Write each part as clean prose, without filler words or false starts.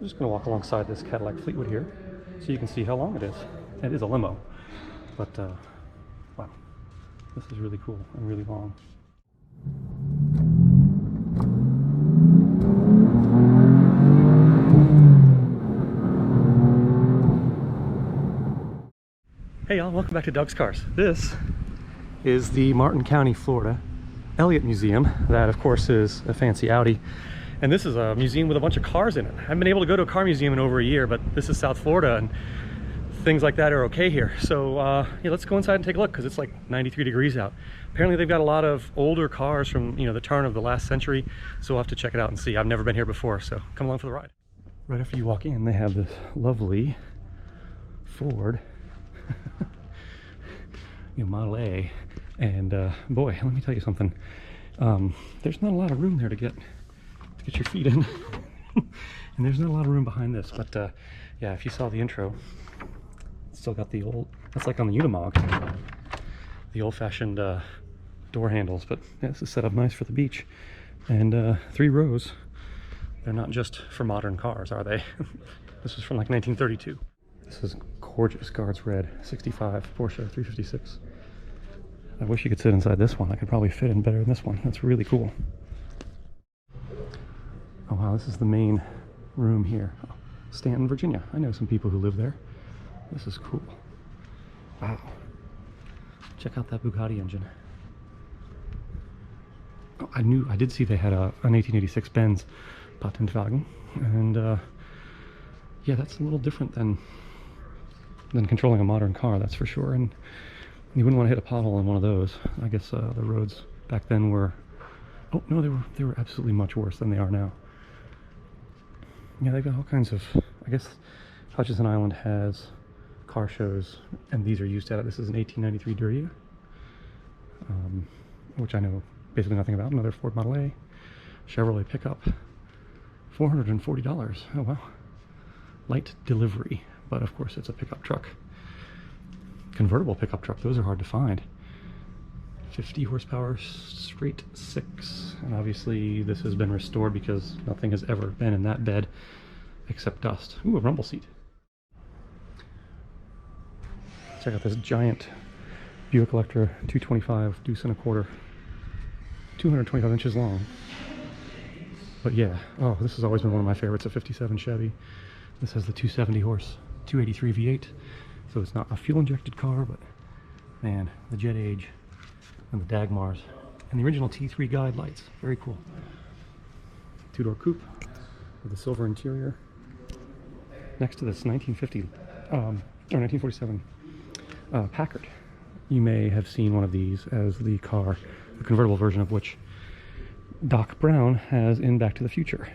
I'm just going to walk alongside this Cadillac Fleetwood here so you can see how long it is. It is a limo, but wow, this is really cool and really long. Hey y'all, welcome back to Doug's Cars. This is the Martin County, Florida Elliott Museum. That of course is a fancy Audi. And this is a museum with a bunch of cars in it. I haven't been able to go to a car museum in over a year, but this is South Florida and things like that are okay here. So yeah, let's go inside and take a look because it's like 93 degrees out. Apparently they've got a lot of older cars from, you know, the turn of the last century. So we'll have to check it out and see. I've never been here before, so come along for the ride. Right after you walk in, they have this lovely Ford you know, Model A, and boy, let me tell you something. There's not a lot of room there to get your feet in, and there's not a lot of room behind this. But yeah, if you saw the intro, it's still got the old. That's like on the Unimog, the old-fashioned door handles. But yeah, this is set up nice for the beach, and 3 rows. They're not just for modern cars, are they? This was from like 1932. This is gorgeous Guards Red 65 Porsche 356. I wish you could sit inside this one. I could probably fit in better than this one. That's really cool. Oh wow, this is the main room here. Oh, Stanton, Virginia. I know some people who live there. This is cool. Wow. Check out that Bugatti engine. Oh, I did see they had an 1886 Benz Patentwagen, and yeah, that's a little different than controlling a modern car, that's for sure. And you wouldn't want to hit a pothole in one of those. I guess the roads back then were, oh no, they were absolutely much worse than they are now. Yeah, they've got all kinds of, I guess Hutchinson Island has car shows, and these are used at it. This is an 1893 Duria, which I know basically nothing about. Another Ford Model A, Chevrolet pickup, $440. Oh wow. Light delivery, but of course it's a pickup truck. Convertible pickup truck, those are hard to find. 50 horsepower, straight 6, and obviously this has been restored because nothing has ever been in that bed except dust. Ooh, a rumble seat. Check out this giant Buick Electra 225 deuce and a quarter, 225 inches long. But yeah, oh, this has always been one of my favorites, a 57 Chevy. This has the 270 horse, 283 V8, so it's not a fuel-injected car, but man, the jet age and the Dagmars and the original T3 guide lights, very cool. 2-door coupe with a silver interior. Next to this 1947 Packard. You may have seen one of these as the car, the convertible version of which Doc Brown has in Back to the Future.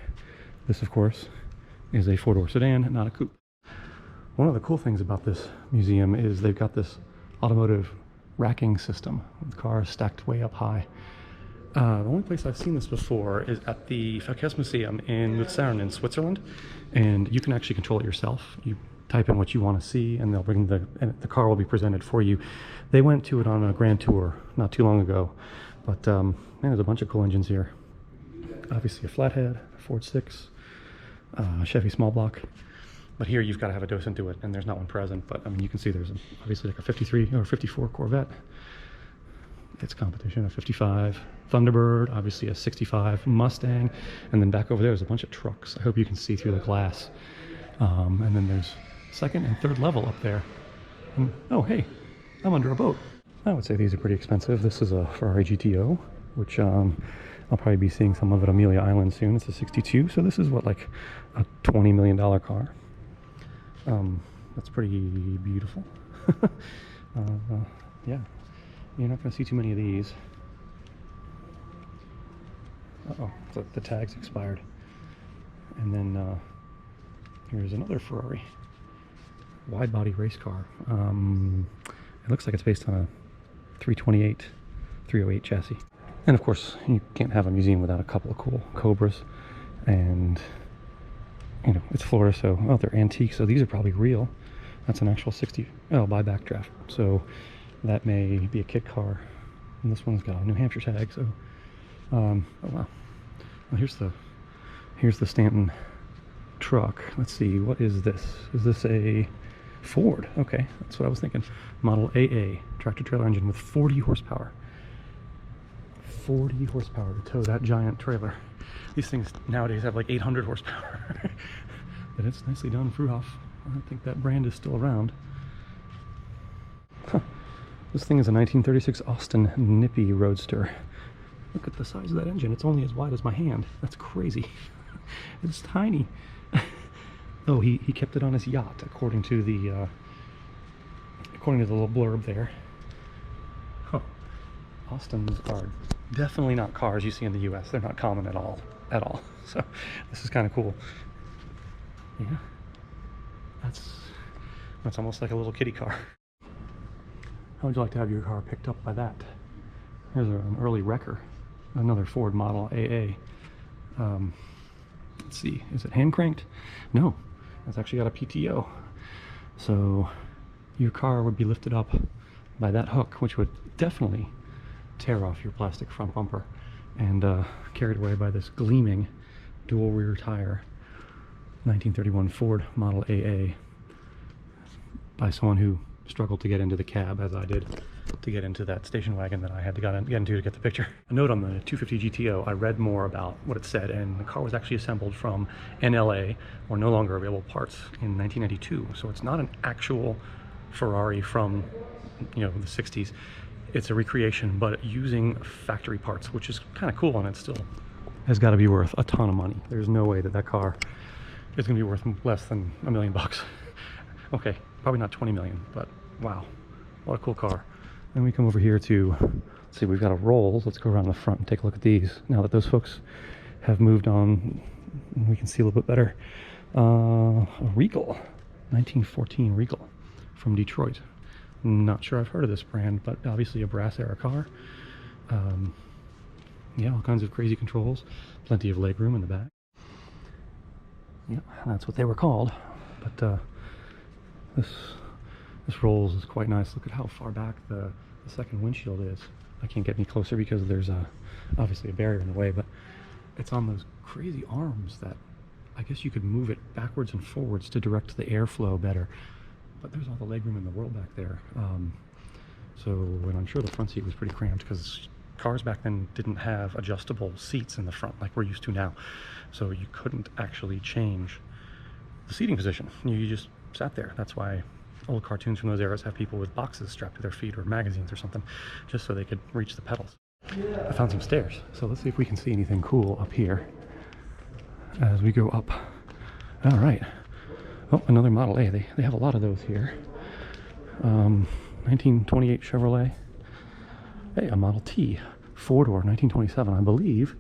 This, of course, is a 4-door sedan, not a coupe. One of the cool things about this museum is they've got this automotive racking system with cars stacked way up high. The only place I've seen this before is at the Verkehrsmuseum in Luzern in Switzerland, and you can actually control it yourself. You type in what you want to see, and they'll bring and the car will be presented for you. They went to it on a grand tour not too long ago, but man, there's a bunch of cool engines here. Obviously a flathead, a Ford 6, Chevy small block, but here you've got to have a docent do it, and there's not one present. But I mean, you can see there's obviously like a 53 or 54 Corvette. It's competition, a 55 Thunderbird, obviously a 65 Mustang, and then back over there is a bunch of trucks. I hope you can see through the glass. And then there's second and third level up there. And, oh hey, I'm under a boat. I would say these are pretty expensive. This is a Ferrari Gto, which I'll probably be seeing some of at Amelia Island soon. It's a 62, so this is what, like a $20 million car. That's pretty beautiful. Yeah, you're not going to see too many of these. Uh-oh, the tag's expired. And then here's another Ferrari wide body race car. It looks like it's based on a 308 chassis. And of course, you can't have a museum without a couple of cool Cobras. And you know, it's Florida, so they're antique, so these are probably real. That's an actual 60 buyback draft, so that may be a kit car. And this one's got a New Hampshire tag, so oh wow. Well, here's the Stanton truck. Let's see, what is this? Is this a Ford? Okay, that's what I was thinking. Model AA, tractor trailer engine with 40 horsepower. 40 horsepower to tow that giant trailer. These things nowadays have like 800 horsepower. But it's nicely done, Fruhoff. I don't think that brand is still around. Huh. This thing is a 1936 Austin Nippy Roadster. Look at the size of that engine. It's only as wide as my hand. That's crazy. It's tiny. Oh, he kept it on his yacht, according to the little blurb there. Huh. Austins are definitely not cars you see in the U.S. They're not common at all. So this is kind of cool. Yeah, that's almost like a little kiddie car. How would you like to have your car picked up by that? Here's an early wrecker, another Ford Model AA. Let's see, is it hand cranked? No, it's actually got a PTO. So your car would be lifted up by that hook, which would definitely tear off your plastic front bumper, and carried away by this gleaming dual rear tire 1931 Ford Model AA by someone who struggled to get into the cab, as I did to get into that station wagon that I had to get into to get the picture. A note on the 250 GTO, I read more about what it said, and the car was actually assembled from NLA, or no longer available parts, in 1992. So it's not an actual Ferrari from, the 60s. It's a recreation, but using factory parts, which is kind of cool, and it still has got to be worth a ton of money. There's no way that car is going to be worth less than $1 million. Okay, probably not 20 million, but wow, what a cool car. Then we come over here to, let's see, we've got a Rolls. Let's go around the front and take a look at these. Now that those folks have moved on, we can see a little bit better. A Regal, 1914 Regal from Detroit. Not sure I've heard of this brand, but obviously a brass era car. Yeah, all kinds of crazy controls, plenty of legroom in the back. Yeah, that's what they were called. But this Rolls is quite nice. Look at how far back the second windshield is. I can't get any closer because there's obviously a barrier in the way, but it's on those crazy arms that I guess you could move it backwards and forwards to direct the airflow better. But there's all the legroom in the world back there. And I'm sure the front seat was pretty cramped because cars back then didn't have adjustable seats in the front like we're used to now. So you couldn't actually change the seating position. You just sat there. That's why old cartoons from those eras have people with boxes strapped to their feet or magazines or something, just so they could reach the pedals. I found some stairs, so let's see if we can see anything cool up here as we go up. All right. Oh, another Model A. They have a lot of those here. 1928 Chevrolet. Hey, a Model T, 4-door, 1927. I believe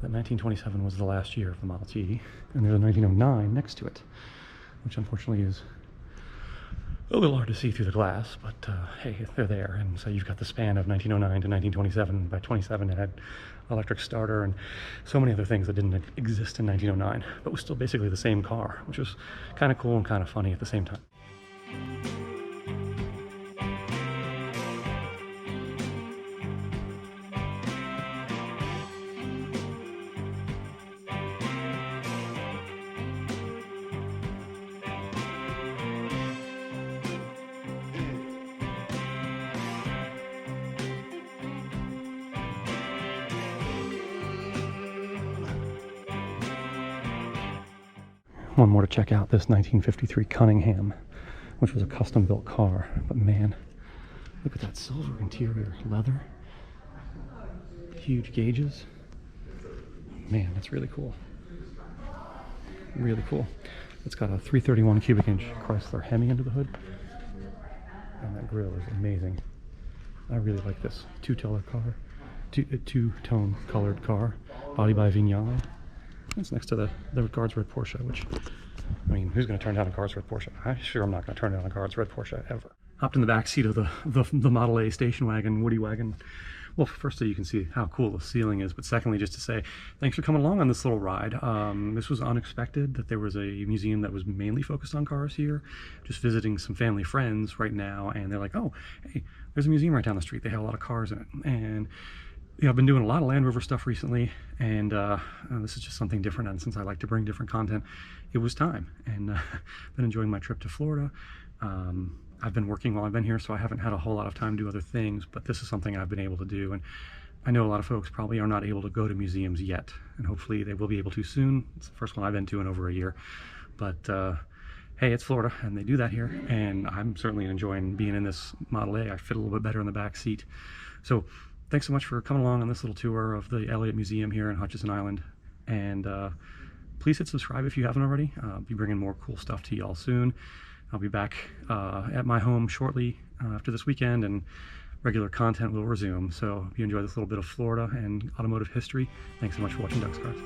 that 1927 was the last year of the Model T, and there's a 1909 next to it, which unfortunately is a little hard to see through the glass, but hey, they're there. And so you've got the span of 1909 to 1927. By 27 it had electric starter and so many other things that didn't exist in 1909, but was still basically the same car, which was kind of cool and kind of funny at the same time. One more to check out, this 1953 Cunningham, which was a custom-built car. But man, look at that silver interior, leather, huge gauges. Man, that's really cool. Really cool. It's got a 331 cubic inch Chrysler Hemi under the hood, and that grille is amazing. I really like this two-tone colored car, body by Vignale. It's next to the Guards Red Porsche, which, I mean, who's going to turn down a Guards Red Porsche? I'm not going to turn down a Guards Red Porsche ever. Hopped in the back seat of the Model A station wagon, Woody wagon. Well, first you can see how cool the ceiling is, but secondly, just to say thanks for coming along on this little ride. This was unexpected that there was a museum that was mainly focused on cars here. Just visiting some family friends right now, and they're like, oh, hey, there's a museum right down the street. They have a lot of cars in it. And Yeah, I've been doing a lot of Land Rover stuff recently, and this is just something different. And since I like to bring different content, it was time. And been enjoying my trip to Florida. I've been working while I've been here, so I haven't had a whole lot of time to do other things, but this is something I've been able to do. And I know a lot of folks probably are not able to go to museums yet, and hopefully they will be able to soon. It's the first one I've been to in over a year. But hey, it's Florida, and they do that here, and I'm certainly enjoying being in this Model A. I fit a little bit better in the back seat. So thanks so much for coming along on this little tour of the Elliott Museum here in Hutchinson Island. And please hit subscribe if you haven't already. I'll be bringing more cool stuff to y'all soon. I'll be back at my home shortly after this weekend, and regular content will resume. So if you enjoy this little bit of Florida and automotive history, thanks so much for watching Ducks Cars.